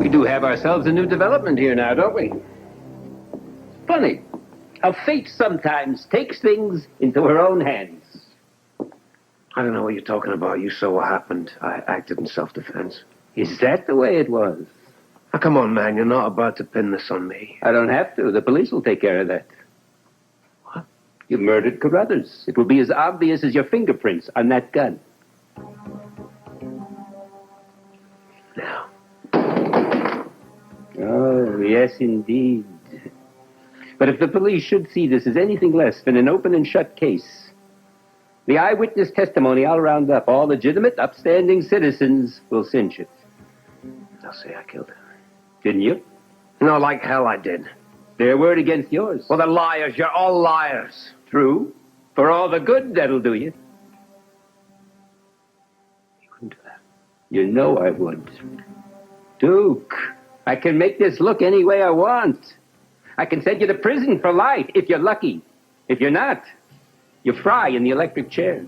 We do have ourselves a new development here now, don't we? Funny how fate sometimes takes things into her own hands. I don't know what you're talking about. You saw what happened. I acted in self-defense. Is that the way it was? Now, come on, man. You're not about to pin this on me. I don't have to. The police will take care of that. What? You murdered Carruthers. It will be as obvious as your fingerprints on that gun. Now. Oh, yes, indeed. But if the police should see this as anything less than an open and shut case, the eyewitness testimony I'll round up, all legitimate, upstanding citizens will cinch it. They'll say I killed him. Didn't you? No, like hell I did. Their word against yours. Well, they're liars. You're all liars. True. For all the good that'll do you. You wouldn't do that. You know I would. Duke, I can make this look any way I want. I can send you to prison for life, if you're lucky. If you're not, you fry in the electric chair.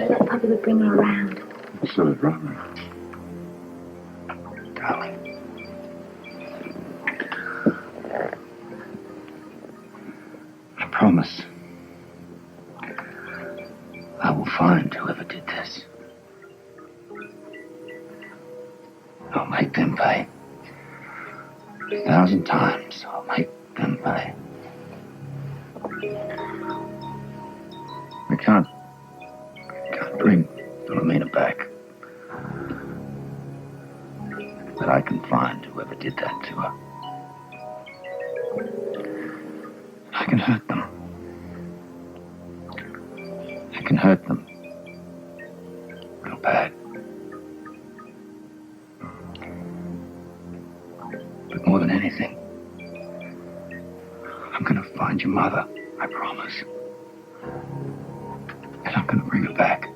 That puppy would bring her around. So did Robert. Darling. I promise. I will find whoever did this. I'll make them pay. 1,000 times I'll make them pay. We can't bring Philomena back. But I can find whoever did that to her. I can hurt them. I can hurt them. Real bad. But more than anything, I'm gonna find your mother, I promise. And I'm gonna bring her back.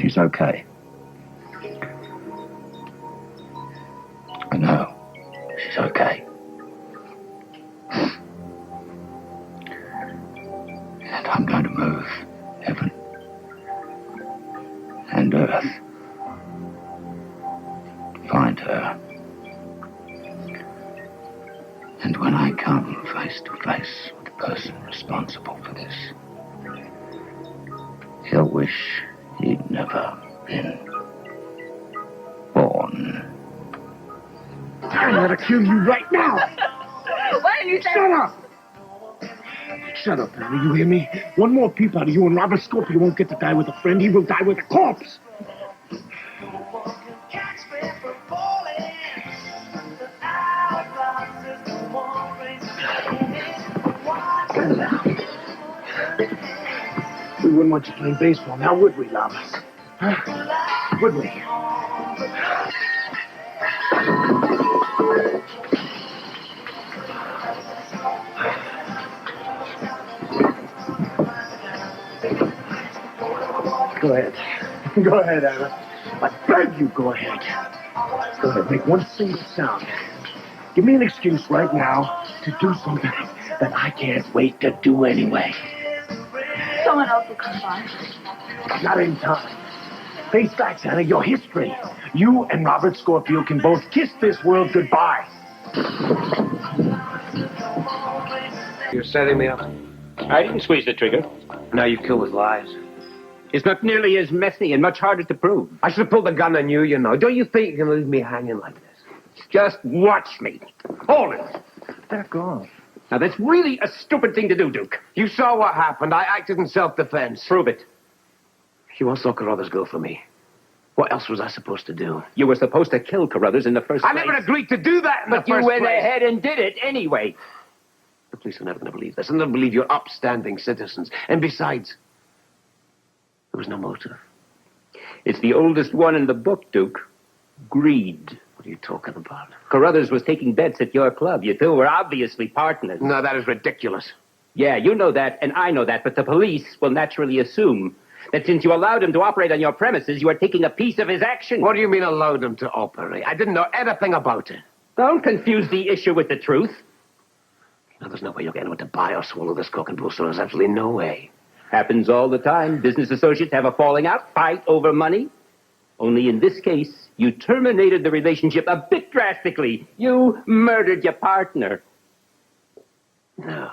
She's okay. I know. She's okay. And I'm going to move heaven and earth. Find her. And when I come face to face with the person responsible for this, he'll wish he'd never been born. I'm gonna kill you right now! Why didn't you say... Shut up! Shut up, Annie, you hear me? One more peep out of you and Robert Scorpio won't get to die with a friend. He will die with a corpse! We wouldn't want you playing baseball now, would we, Lamas? Huh? Would we? Go ahead. Go ahead, Anna. I beg you, go ahead. Go ahead, make one single sound. Give me an excuse right now to do something that I can't wait to do anyway. Someone else will come by. Not in time. Face facts, Anna, your history. You and Robert Scorpio can both kiss this world goodbye. You're setting me up. I didn't squeeze the trigger. Now you've killed with lies. It's not nearly as messy and much harder to prove. I should have pulled the gun on you, you know. Don't you think you can leave me hanging like this? Just watch me. Hold it. They're gone. Now, that's really a stupid thing to do, Duke. You saw what happened. I acted in self-defense. Prove it. You won't stop Carruthers' girl for me. What else was I supposed to do? You were supposed to kill Carruthers in the first place. I never agreed to do that in the But first you went place. ahead and did it anyway. The police are never going to believe this. They're never believe you're upstanding citizens. And besides, there was no motive. It's the oldest one in the book, Duke. Greed. What are you talking about? Carruthers was taking bets at your club. You two were obviously partners. No, that is ridiculous. Yeah, you know that, and I know that, but the police will naturally assume that since you allowed him to operate on your premises, you are taking a piece of his action. What do you mean allowed him to operate? I didn't know anything about it. Don't confuse the issue with the truth. No, there's no way you'll get anyone to buy or swallow this coke and bull, so there's absolutely no way. Happens all the time. Business associates have a falling out, fight over money. Only in this case, you terminated the relationship a bit drastically. You murdered your partner. No.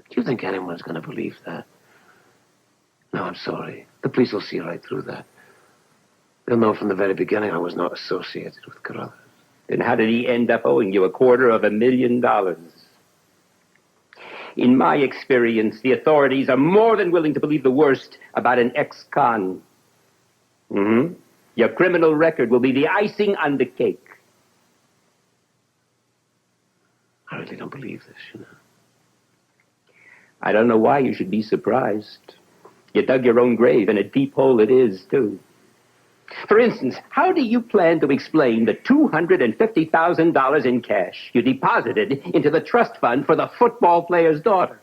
Do you think anyone's going to believe that? No, I'm sorry. The police will see right through that. They'll know from the very beginning I was not associated with Carruthers. Then how did he end up owing you $250,000? In my experience, the authorities are more than willing to believe the worst about an ex-con. Mm-hmm. Your criminal record will be the icing on the cake. I really don't believe this, you know. I don't know why you should be surprised. You dug your own grave, and a deep hole it is, too. For instance, how do you plan to explain the $250,000 in cash you deposited into the trust fund for the football player's daughter?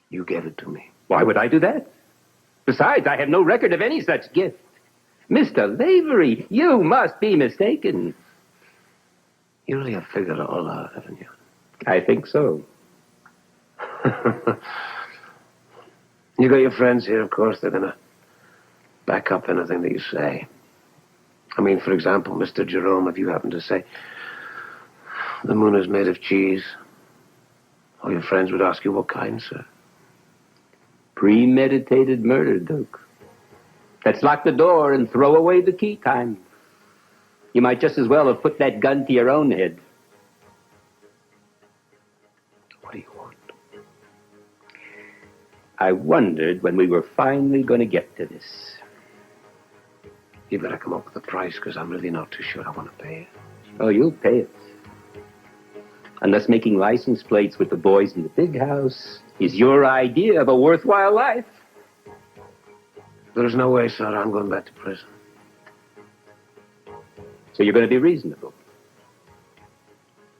You gave it to me. Why would I do that? Besides, I have no record of any such gift. Mr. Lavery, you must be mistaken. You really have figured it all out, haven't you? I think so. You got your friends here, of course. They're going to back up anything that you say. I mean, for example, Mr. Jerome, if you happen to say the moon is made of cheese, all your friends would ask you what kind, sir. Premeditated murder, Duke. Let's lock the door and throw away the key time. You might just as well have put that gun to your own head. What do you want? I wondered when we were finally going to get to this. You better come up with a price, because I'm really not too sure I want to pay it. Oh, you'll pay it. Unless making license plates with the boys in the big house is your idea of a worthwhile life. There's no way, sir. I'm going back to prison. So you're going to be reasonable.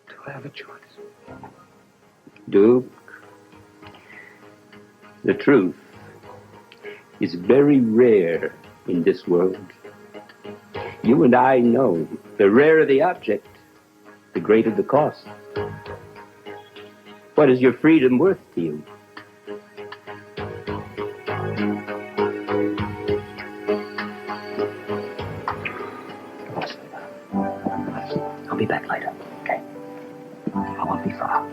Do I have a choice? Duke, the truth is very rare in this world. You and I know the rarer the object, the greater the cost. What is your freedom worth to you? I'll be back later, okay? I won't be far.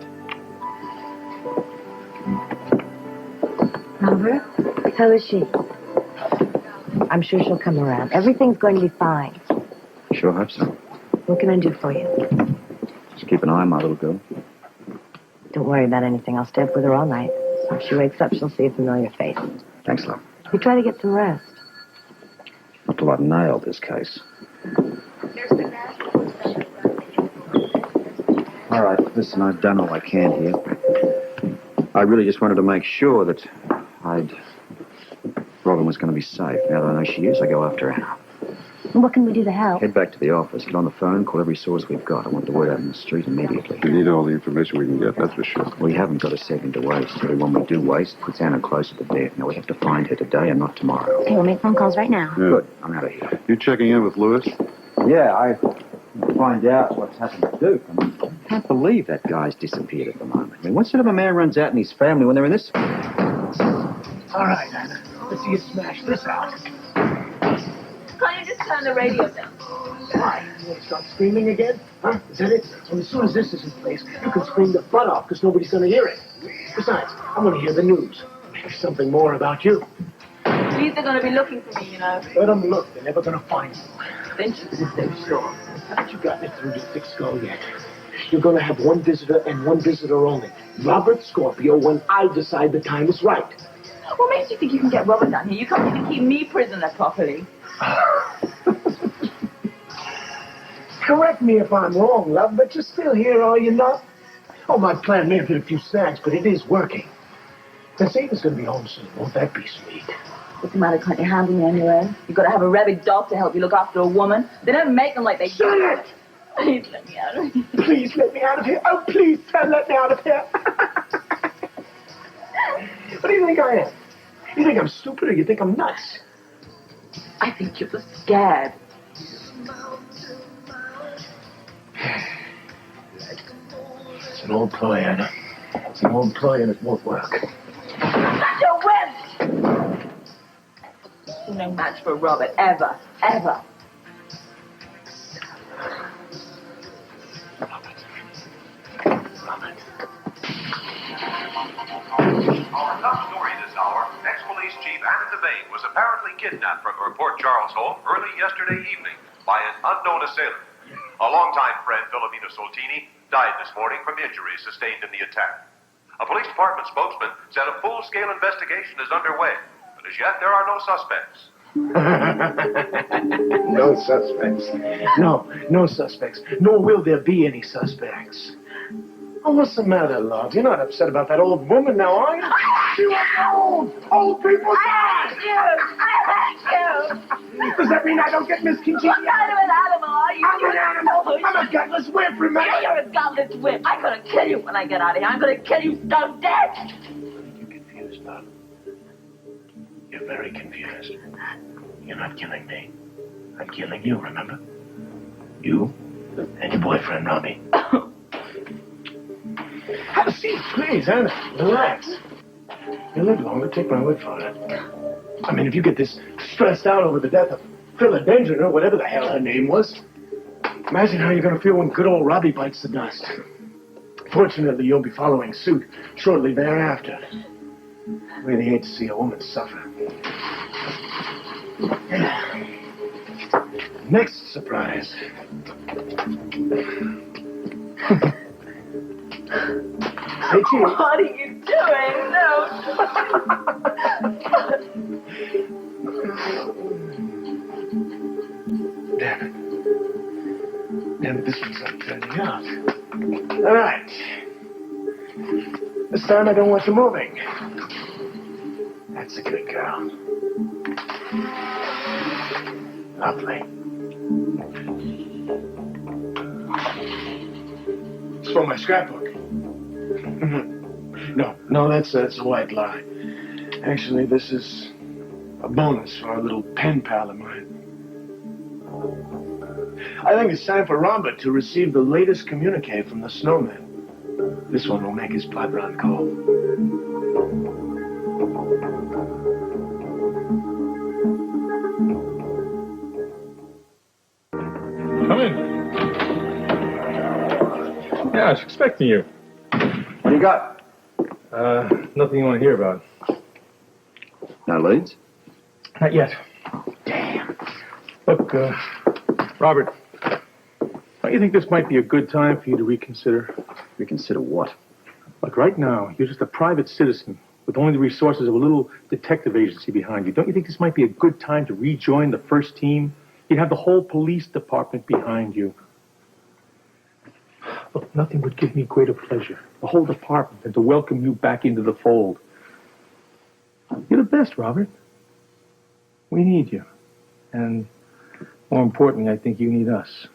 Robert, how is she? I'm sure she'll come around. Everything's going to be fine. Sure hope so. What can I do for you? Just keep an eye on my little girl. Don't worry about anything. I'll stay up with her all night. If she wakes up, she'll see a familiar face. Thanks, love. You try to get some rest. Not till I've nailed this case. All right, listen, I've done all I can here. I really just wanted to make sure that Robin was going to be safe. Now that I know she is, I go after her. What can we do to help? Head back to the office, get on the phone, call every source we've got. I want the word out in the street immediately. We need all the information we can get, that's for sure. We haven't got a second to waste. Everyone we do waste puts Anna closer to death. Now we have to find her today and not tomorrow. Okay, we'll make phone calls right now. Yeah. Good, I'm out of here. You checking in with Lewis? Yeah, I find out what's happened to Duke. I mean, I can't believe that guy's disappeared at the moment. I mean, what sort of a man runs out in his family when they're in this? All right, Anna. Let's see you smash this out. Can't you just turn the radio down? Why? You want to start screaming again? Huh? Is that it? Well, as soon as this is in place, you can scream the butt off because nobody's going to hear it. Besides, I want to hear the news. Maybe something more about you. At least they're going to be looking for me, you know. Let them look. They're never going to find you. Don't you? This is their store. Haven't you gotten it through your thick skull yet? You're going to have one visitor and one visitor only. Robert Scorpio when I decide the time is right. What makes you think you can get Robert down here? You can't even keep me prisoner properly. Correct me if I'm wrong, love, but you're still here, are you not? Oh, my plan may have hit a few snags, but it is working. The Satan's going to be home soon. Won't that be sweet? What's the matter? Can't you handle me on your own? You've got to have a rabid dog to help you look after a woman. They don't make them like they... Shut it! Please let me out of here. Please let me out of here. Oh, please, sir, let me out of here. What do you think I am? You think I'm stupid or you think I'm nuts? I think you're scared. It's an old ploy, Anna. It's an old ploy and it won't work. That's your whip! You're no match for Robert, ever, ever. Our top story this hour, ex-police chief Anna Devane was apparently kidnapped from her Port Charles home early yesterday evening by an unknown assailant. A longtime friend, Philomena Soltini, died this morning from injuries sustained in the attack. A police department spokesman said a full-scale investigation is underway, but as yet there are no suspects. No suspects. No suspects. Nor will there be any suspects. Oh, what's the matter, love? You're not upset about that old woman now, are you? She was old! Old people die! Does that mean I don't get Miss Congenial? What kind of an animal are you? I'm an animal! I'm a gutless whip, remember? Yeah, you're a gutless whip. I'm gonna kill you when I get out of here. I'm gonna kill you stone dead. You're confused, love. You're very confused. You're not killing me. I'm killing you, remember? You and your boyfriend, Robbie. Have a seat, please, Anna. Relax. You live longer, take my word for it. I mean, if you get this stressed out over the death of Philadelphia or whatever the hell her name was, imagine how you're going to feel when good old Robbie bites the dust. Fortunately, you'll be following suit shortly thereafter. Really hate to see a woman suffer. Next surprise. Hey, Chief. What are you doing? No. Damn it, this one's not turning out. All right. This time I don't want you moving. That's a good girl. Lovely. It's for my scrapbook. No, that's a white lie. Actually, this is a bonus for our little pen pal of mine. I think it's time for Robert to receive the latest communique from the snowman. This one will make his blood run cold. Come in. Yeah, I was expecting you. What do you got? Nothing you want to hear about. No leads? Not yet. Damn. Look, Robert, don't you think this might be a good time for you to reconsider? Reconsider what? Look, right now, you're just a private citizen with only the resources of a little detective agency behind you. Don't you think this might be a good time to rejoin the first team? You'd have the whole police department behind you. Look, nothing would give me greater pleasure, the whole department, than to welcome you back into the fold. You're the best, Robert. We need you. And more importantly, I think you need us.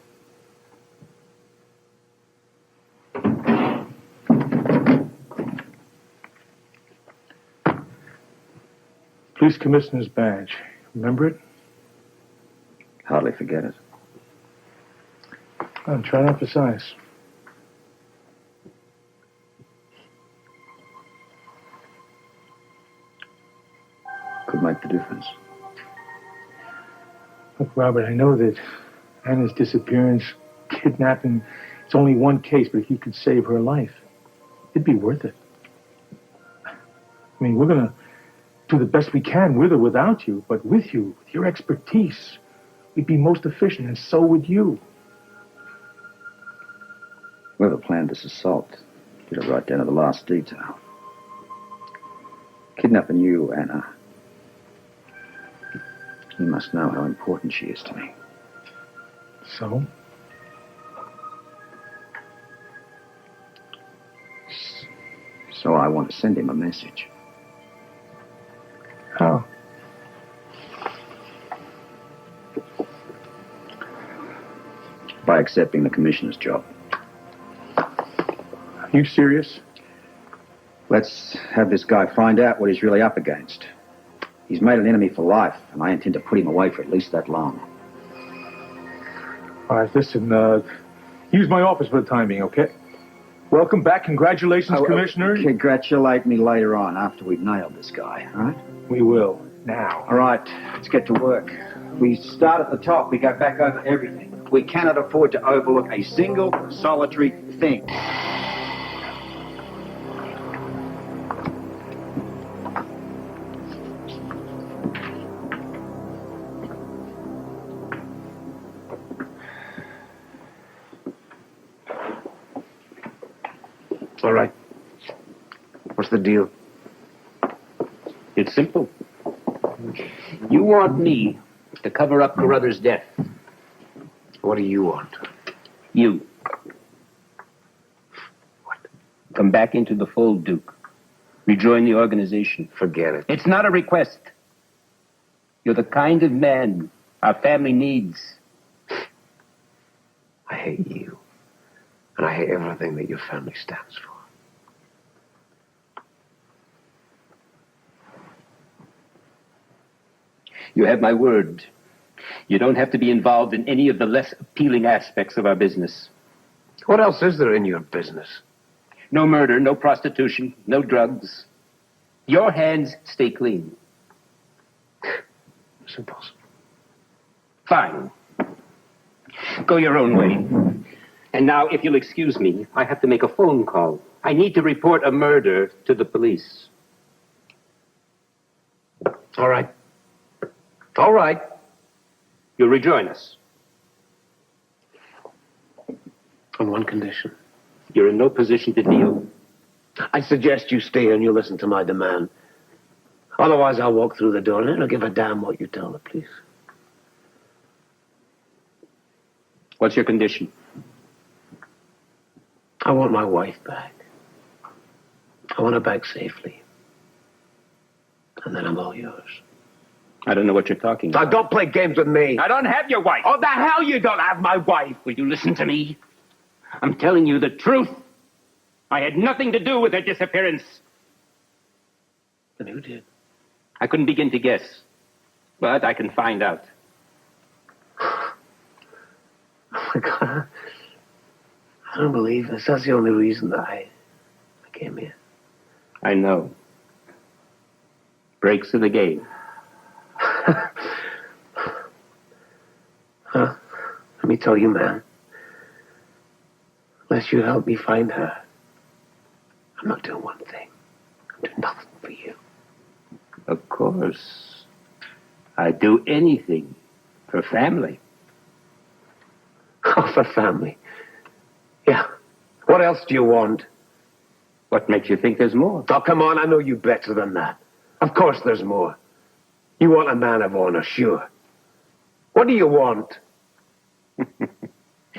Police Commissioner's badge. Remember it? Hardly forget it. I'm trying to emphasize. Could make the difference. Look, Robert, I know that Anna's disappearance, kidnapping, it's only one case, but if you could save her life, it'd be worth it. I mean, we're going to do the best we can with or without you, but with you, with your expertise, we'd be most efficient, and so would you. Whoever planned this assault did it right down to the last detail. Kidnapping you, Anna. You must know how important she is to me. So? So I want to send him a message. How? By accepting the commissioner's job. Are you serious? Let's have this guy find out what he's really up against. He's made an enemy for life, and I intend to put him away for at least that long. All right, listen, use my office for the time being, okay? Welcome back. Congratulations, Commissioner. Congratulate me later on, after we've nailed this guy, all right? We will. Now. All right, let's get to work. We start at the top. We go back over everything. We cannot afford to overlook a single solitary thing. All right. What's the deal? It's simple. You want me to cover up Carruthers' death. What do you want? You. What? Come back into the fold, Duke. Rejoin the organization. Forget it. It's not a request. You're the kind of man our family needs. I hate you. And I hate everything that your family stands for. You have my word. You don't have to be involved in any of the less appealing aspects of our business. What else is there in your business? No murder, no prostitution, no drugs. Your hands stay clean. It's impossible. Fine. Go your own way. And now, if you'll excuse me, I have to make a phone call. I need to report a murder to the police. All right. All right. You'll rejoin us. On one condition. You're in no position to deal. I suggest you stay and you listen to my demand. Otherwise, I'll walk through the door and I don't give a damn what you tell the police. What's your condition? I want my wife back. I want her back safely. And then I'm all yours. I don't know what you're talking about. Now, don't play games with me. I don't have your wife. Oh, the hell you don't have my wife. Will you listen to me? I'm telling you the truth. I had nothing to do with her disappearance. Then who did? I couldn't begin to guess. But I can find out. Oh, my God. I don't believe this. That's the only reason that I came here. I know. Breaks of the game. Huh? Let me tell you, man. Unless you help me find her, I'm not doing one thing. I'm doing nothing for you. Of course. I'd do anything for family. Oh, for family. Yeah. What else do you want? What makes you think there's more? Oh, come on. I know you better than that. Of course there's more. You want a man of honor, sure. What do you want?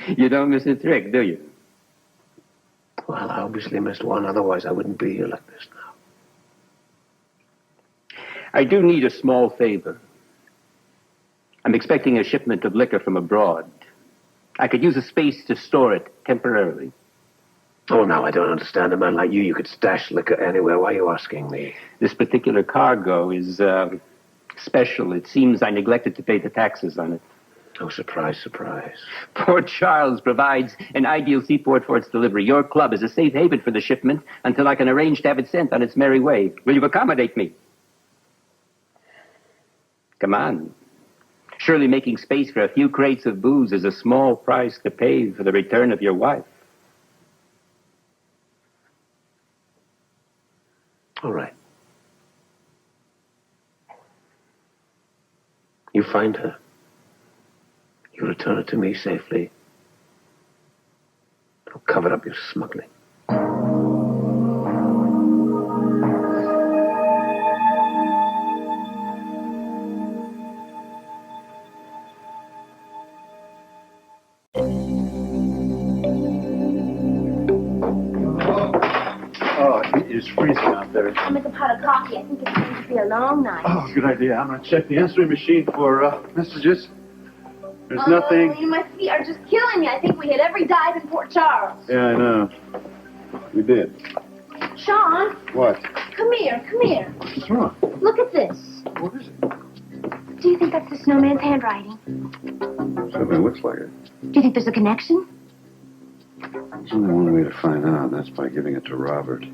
You don't miss a trick, do you? Well, I obviously missed one. Otherwise, I wouldn't be here like this now. I do need a small favor. I'm expecting a shipment of liquor from abroad. I could use a space to store it temporarily. Oh, now I don't understand. A man like you could stash liquor anywhere. Why are you asking me? This particular cargo is special. It seems I neglected to pay the taxes on it. Oh, surprise, surprise. Port Charles provides an ideal seaport for its delivery. Your club is a safe haven for the shipment until I can arrange to have it sent on its merry way. Will you accommodate me? Come on. Surely making space for a few crates of booze is a small price to pay for the return of your wife. All right. You find her. You return her to me safely. I'll cover up your smuggling. Oh, it is freezing out there. I'll make a pot of coffee. I think it's going to be a long night. Oh, good idea. I'm going to check the answering machine for messages. There's nothing. My feet are just killing me. I think we hit every dive in Port Charles. Yeah, I know. We did. Sean, What? come here. What's wrong? Look at this. What is it? Do you think that's the snowman's handwriting? Something looks like it. Do you think there's a connection? There's only one way to find out, and that's by giving it to Robert.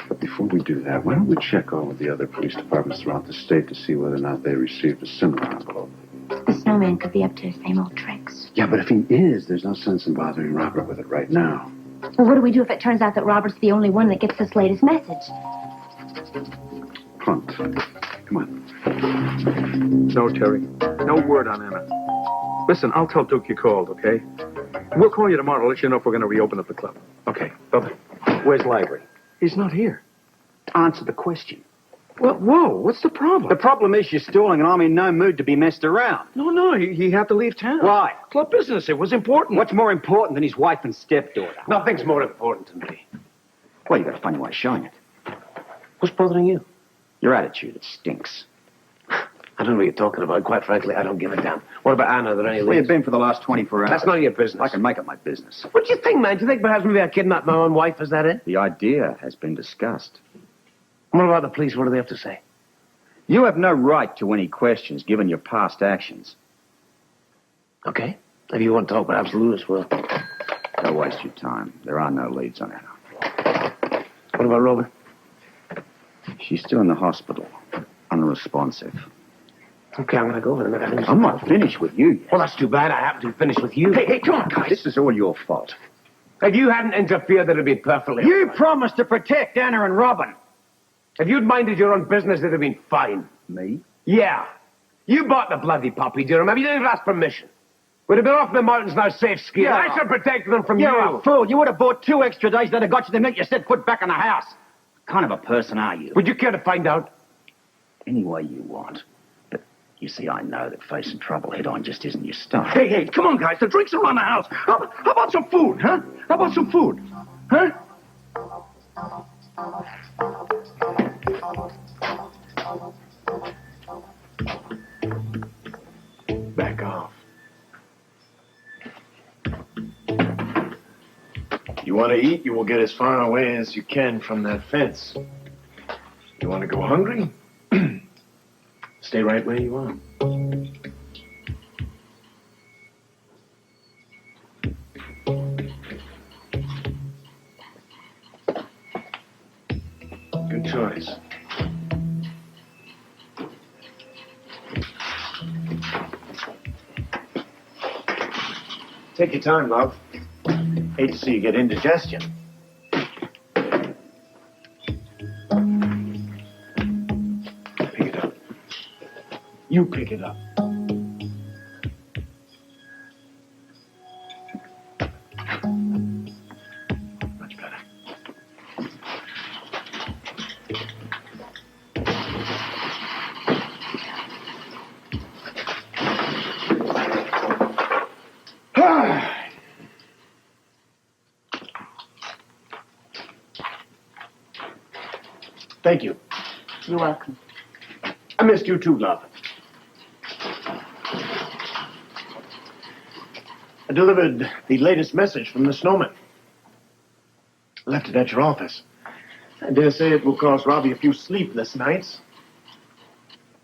But before we do that, why don't we check all of the other police departments throughout the state to see whether or not they received a similar envelope? The snowman could be up to his same old tricks. Yeah, but if he is, there's no sense in bothering Robert with it right now. Well, what do we do if it turns out that Robert's the only one that gets this latest message? Hunt. Come on. No, Terry. No word on Anna. Listen, I'll tell Duke you called, okay? We'll call you tomorrow to let you know if we're going to reopen up the club. Okay, Bubba, where's Lavery? He's not here. Answer the question. Well, whoa, what's the problem? The problem is you're stalling and I'm in no mood to be messed around. No, he had to leave town. Why? Club business, it was important. What's more important than his wife and stepdaughter? Nothing's more important to me. Well, you got a funny way of showing it. What's bothering you? Your attitude, it stinks. I don't know what you're talking about. Quite frankly, I don't give a damn. What about Anna? Are there any Where you leads? been for the last 24 hours? That's none of your business. I can make it my business. What do you think, man? Do you think perhaps maybe I kidnapped my own wife? Is that it? The idea has been discussed. What about the police? What do they have to say? You have no right to any questions given your past actions. Okay. If you want to talk, perhaps Lewis will. Don't waste your time. There are no leads on Anna. What about Robert? She's still in the hospital, unresponsive. Okay, I'm going to go over there. I'm not finished with you yet. Well, that's too bad. I happen to be finished with you. Hey, come on, guys. This is all your fault. If you hadn't interfered, that'd be perfectly... You promised to protect Anna and Robin. If you'd minded your own business, it'd have been fine. Me? Yeah. You bought the bloody puppy, do you remember? You didn't ask permission. We'd have been off in the mountains now, safe skiing. Yeah. I should protect them from you. You're a fool. You would have bought 2 extra days that'd have got you the minute you set foot back in the house. What kind of a person are you? Would you care to find out? Any way you want. But you see, I know that facing trouble head-on just isn't your stuff. Hey, come on, guys. The drinks are on the house. How about some food, huh? How about some food? Huh? Back off. You want to eat, you will get as far away as you can from that fence. You want to go hungry? Stay right where you are. Good choice. Take your time, love. Hate to see you get indigestion. Pick it up. You pick it up. Much better. Thank you. You're welcome. I missed you too, love. I delivered the latest message from the snowman. Left it at your office. I dare say it will cause Robbie a few sleepless nights.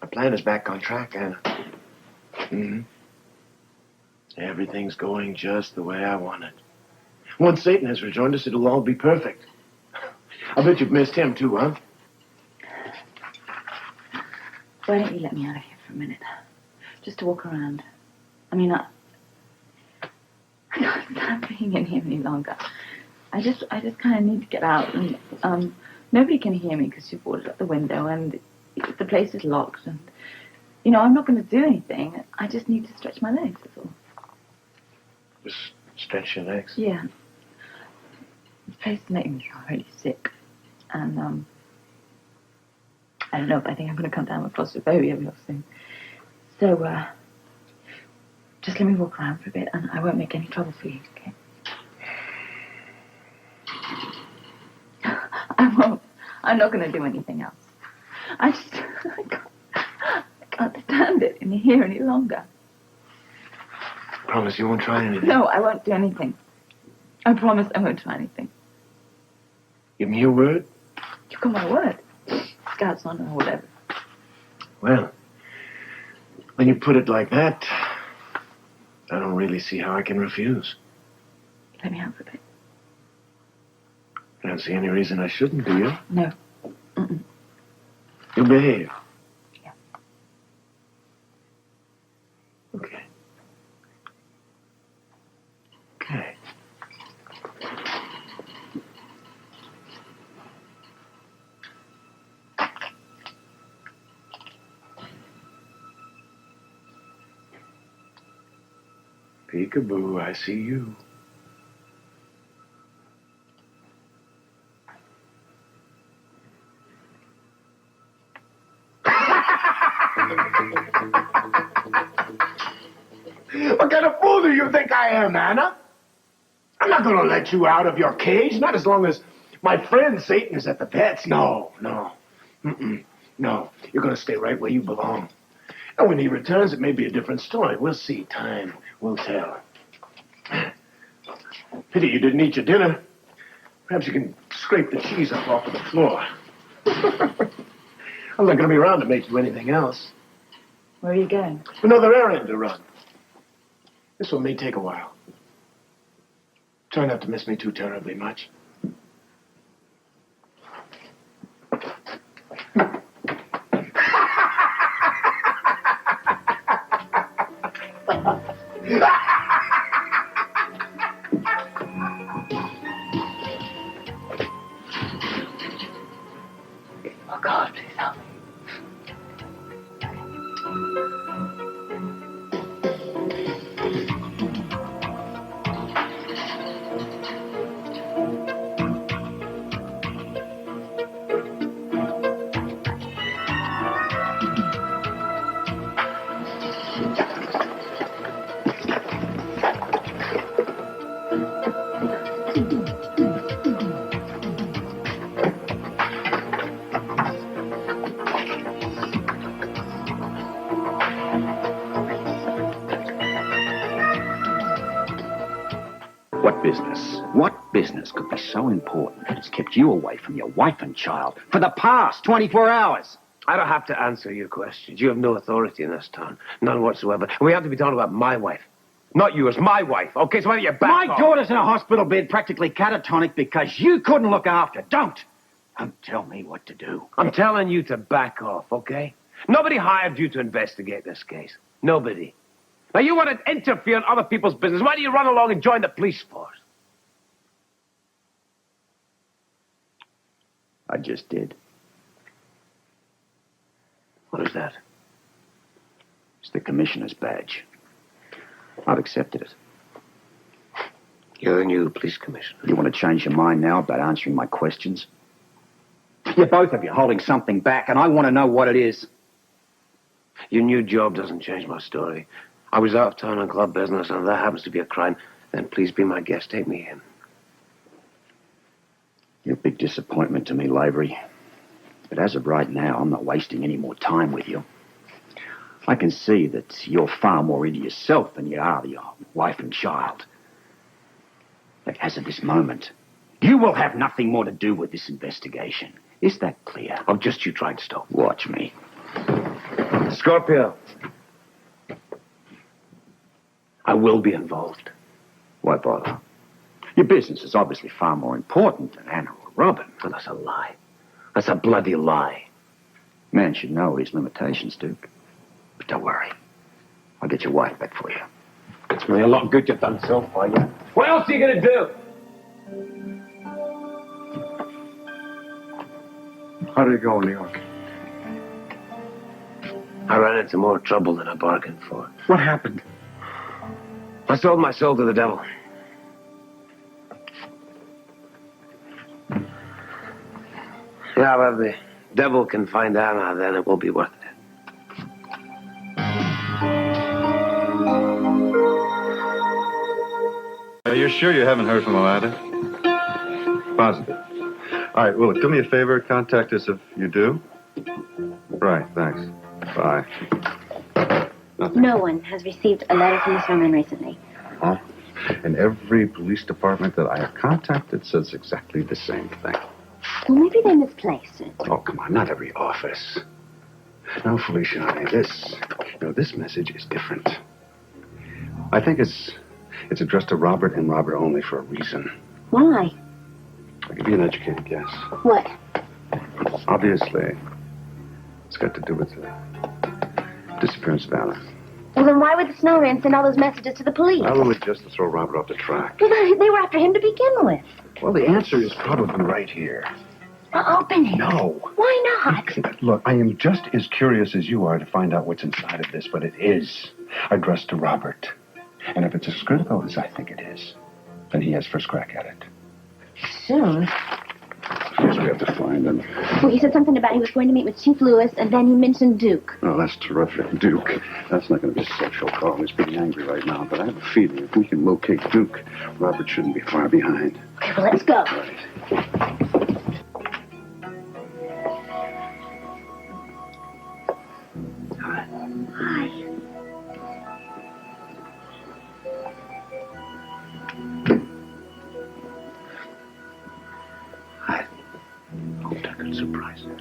My plan is back on track, Anna. Mm-hmm. Everything's going just the way I want it. Once Satan has rejoined us, it'll all be perfect. I bet you've missed him too, huh? Why don't you let me out of here for a minute? Just to walk around. I mean, I can't stand being in here any longer. I just kind of need to get out. And nobody can hear me because you've boarded up the window and the place is locked. And, you know, I'm not going to do anything. I just need to stretch my legs, that's all. Just stretch your legs. Yeah. This place is making me feel really sick. And, I don't know if I think I'm going to come down with claustrophobia real soon. So, just let me walk around for a bit and I won't make any trouble for you, okay? I won't. I'm not going to do anything else. I can't stand it in here any longer. Promise you won't try anything. No, I won't do anything. I promise I won't try anything. Give me your word. You got my word. Scouts on or whatever. Well, when you put it like that, I don't really see how I can refuse. Let me have a bit. I don't see any reason I shouldn't, do you? No. Mm-mm. You behave. Yeah. Okay. Okay. Peekaboo, I see you. What kind of fool do you think I am, Anna? I'm not gonna let you out of your cage, not as long as my friend Satan is at the pets. No. Mm-mm. No, you're gonna stay right where you belong. And when he returns, it may be a different story. We'll see. Time will tell. Pity you didn't eat your dinner. Perhaps you can scrape the cheese up off of the floor. I'm not gonna be around to make you anything else. Where are you going? Another errand to run. This one may take a while. Try not to miss me too terribly much. Oh, God, please help me. What business could be so important that it's kept you away from your wife and child for the past 24 hours? I don't have to answer your questions. You have no authority in this town. None whatsoever. And we have to be talking about my wife. Not yours, my wife. Okay, so why don't you back My off? daughter's in a hospital bed, practically catatonic, because you couldn't look after. Don't tell me what to do. I'm telling you to back off, okay? Nobody hired you to investigate this case. Nobody. Now, you want to interfere in other people's business. Why do you run along and join the police force? I just did. What is that? It's the commissioner's badge. I've accepted it. You're the new police commissioner. You want to change your mind now about answering my questions? You're both of you holding something back, and I want to know what it is. Your new job doesn't change my story. I was out of town on club business, and if that happens to be a crime, then please be my guest. Take me in. You're a big disappointment to me, Lavery. But as of right now, I'm not wasting any more time with you. I can see that you're far more into yourself than you are your wife and child. But as of this moment, you will have nothing more to do with this investigation. Is that clear? Oh, just you try and stop. Watch me. Scorpio. I will be involved. Why bother? Your business is obviously far more important than Anna or Robin. Oh, that's a lie. That's a bloody lie. Man should know his limitations, Duke. But don't worry. I'll get your wife back for you. It's really a lot of good you've done so far, yeah. What else are you going to do? How did it go in New York? I ran into more trouble than I bargained for. What happened? I sold my soul to the devil. Yeah, well, if the devil can find Anna, then it will be worth it. You're sure you haven't heard from Amanda? Positive. All right, well, do me a favor. Contact us if you do. Right, thanks. Bye. nothing. No one has received a letter from the snowman recently. Huh? And every police department that I have contacted says exactly the same thing. Well, maybe they misplaced it. Oh, come on, not every office. No, Felicia, honey, this message is different. I think it's addressed to Robert and Robert only for a reason. Why? I'll give you an educated guess. What? Obviously, it's got to do with the disappearance of Anna. Well, then why would the snowman send all those messages to the police? Probably just to throw Robert off the track. Well, they were after him to begin with. Well, the answer is probably right here. Well, open it. No. Why not? Look, I am just as curious as you are to find out what's inside of this, but it is addressed to Robert. And if it's as critical as I think it is, then he has first crack at it. Soon. Yes, we have to find him. Well, he said something about he was going to meet with Chief Lewis, and then he mentioned Duke. Oh, that's terrific. Duke. That's not going to be a social call. He's pretty angry right now, but I have a feeling if we can locate Duke, Robert shouldn't be far behind. Okay, well, let's go. Right. Hi. I hoped I could surprise you.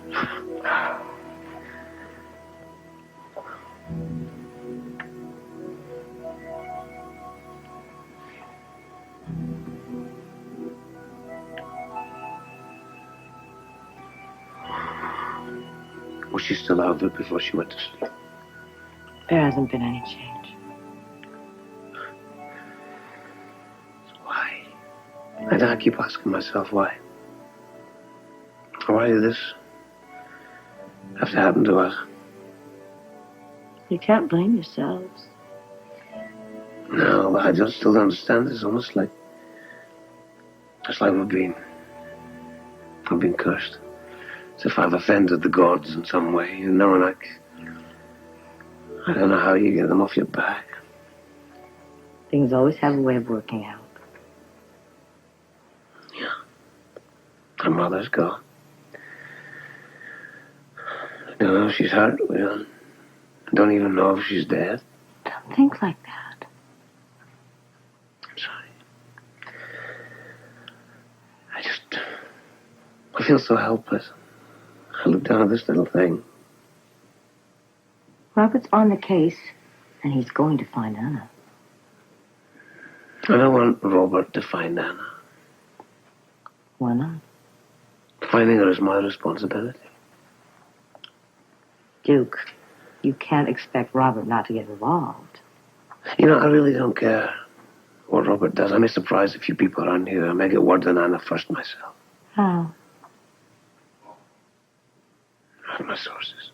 Was she still out of it before she went to sleep? There hasn't been any change. Why? I keep asking myself why. Why did this have to happen to us? You can't blame yourselves. No, but I just still don't understand. It's almost like... It's like we've been cursed. As if I've offended the gods in some way. You know, and I don't know how you get them off your back. Things always have a way of working out. Yeah. Her mother's gone. I don't know if she's hurt. We don't even know if she's dead. Don't think like that. I'm sorry. I feel so helpless. I look down at this little thing. Robert's on the case, and he's going to find Anna. I don't want Robert to find Anna. Why not? Finding her is my responsibility. Duke, you can't expect Robert not to get involved. You know, I really don't care what Robert does. I may surprise a few people around here. I may get word than Anna first myself. How? I have my sources.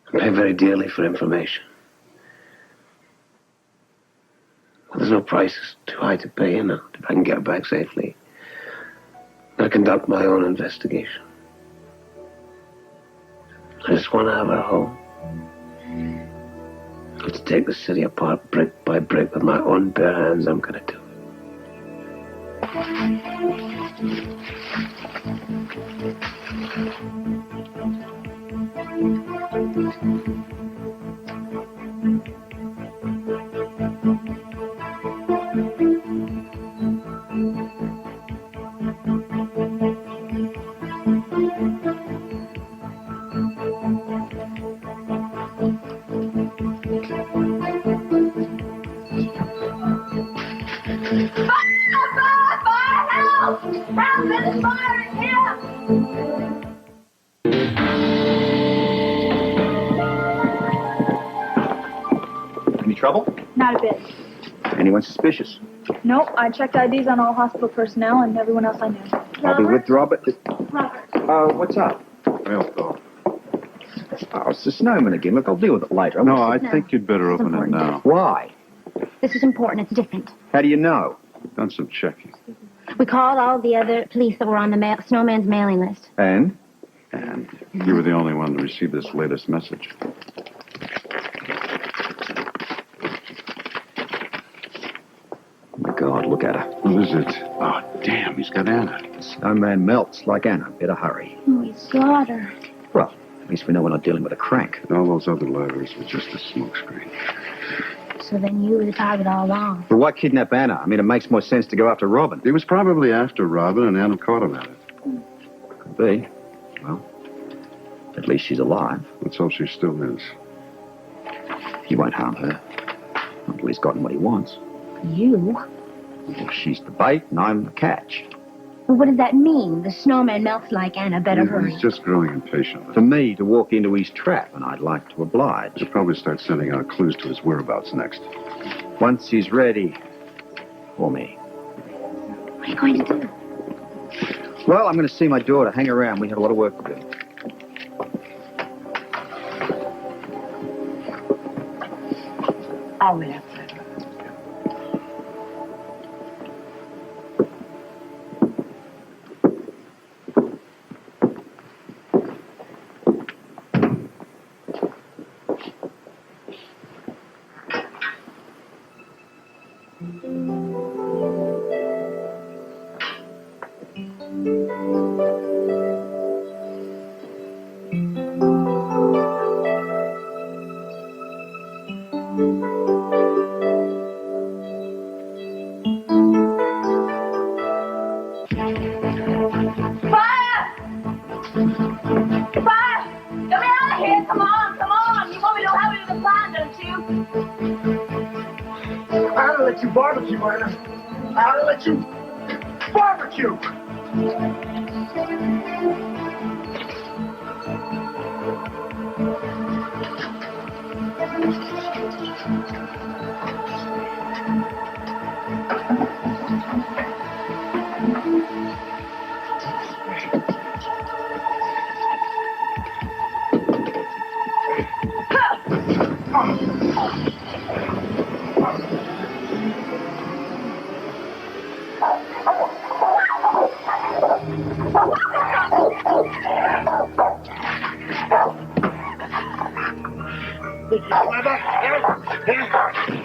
I pay very dearly for information. Well, there's no price too high to pay, you know, if I can get her back safely. I conduct my own investigation. I just want to have her home. Let's take the city apart brick by brick with my own bare hands. I'm going to do it. Any trouble? Not a bit. Anyone suspicious? Nope, I checked IDs on all hospital personnel and everyone else I knew. I'll be with Robert. Robert. What's up? Well, Paul. Oh, it's the snowman again. Look, I'll deal with it later. No, I think you'd better open it now. Why? This is important. It's different. How do you know? Done some checking. We called all the other police that were on the snowman's mailing list. And you were the only one to receive this latest message. Oh, my God, look at her. What is it? Oh, damn, he's got Anna. The snowman melts like Anna. Better hurry. Oh, he's got her. Well, At least we know we're not dealing with a crank. And all those other libraries were just a smokescreen. So then you were the target all along. But why kidnap Anna? I mean, it makes more sense to go after Robin. He was probably after Robin, and Anna caught him at it. Could be. Well, at least she's alive. Let's hope she still is. He won't harm her. Until he's gotten what he wants. You? Well, she's the bait, and I'm the catch. Well, what does that mean? The snowman melts like Anna. Better hurry. He's just growing impatient. For me to walk into his trap, and I'd like to oblige. He'll probably start sending out clues to his whereabouts next. Once he's ready for me. What are you going to do? Well, I'm going to see my daughter. Hang around. We have a lot of work to do. I'll wait outside. I'll let you barbecue, Anna. I'll let you barbecue.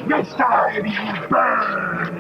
Get started, you burn!